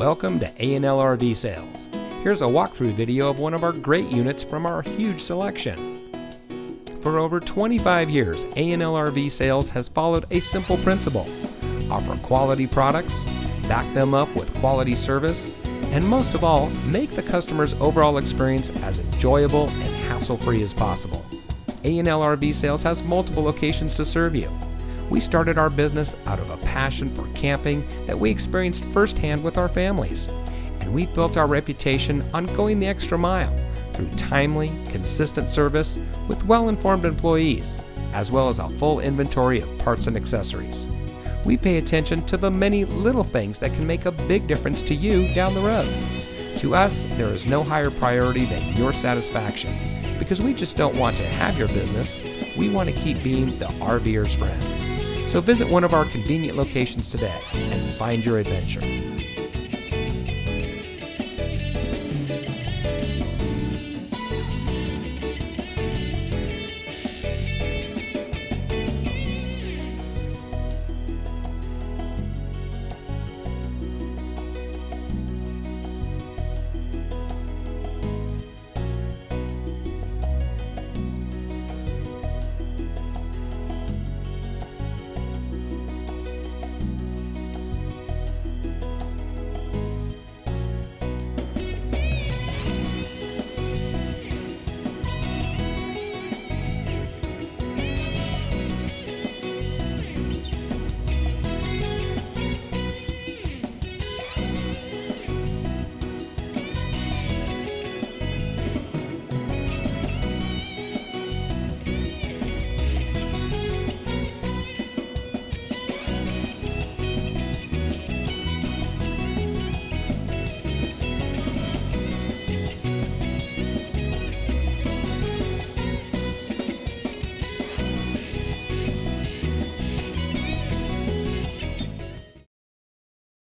Welcome to A&L RV Sales. Here's a walkthrough video of one of our great units from our huge selection. For over 25 years, A&L RV Sales has followed a simple principle: offer quality products, back them up with quality service, and most of all, make the customer's overall experience as enjoyable and hassle-free as possible. A&L RV Sales has multiple locations to serve you. We started our business out of a passion for camping that we experienced firsthand with our families, and we built our reputation on going the extra mile through timely, consistent service with well-informed employees, as well as a full inventory of parts and accessories. We pay attention to the many little things that can make a big difference to you down the road. To us, there is no higher priority than your satisfaction, because we just don't want to have your business. We want to keep being the RVer's friend. So visit one of our convenient locations today and find your adventure.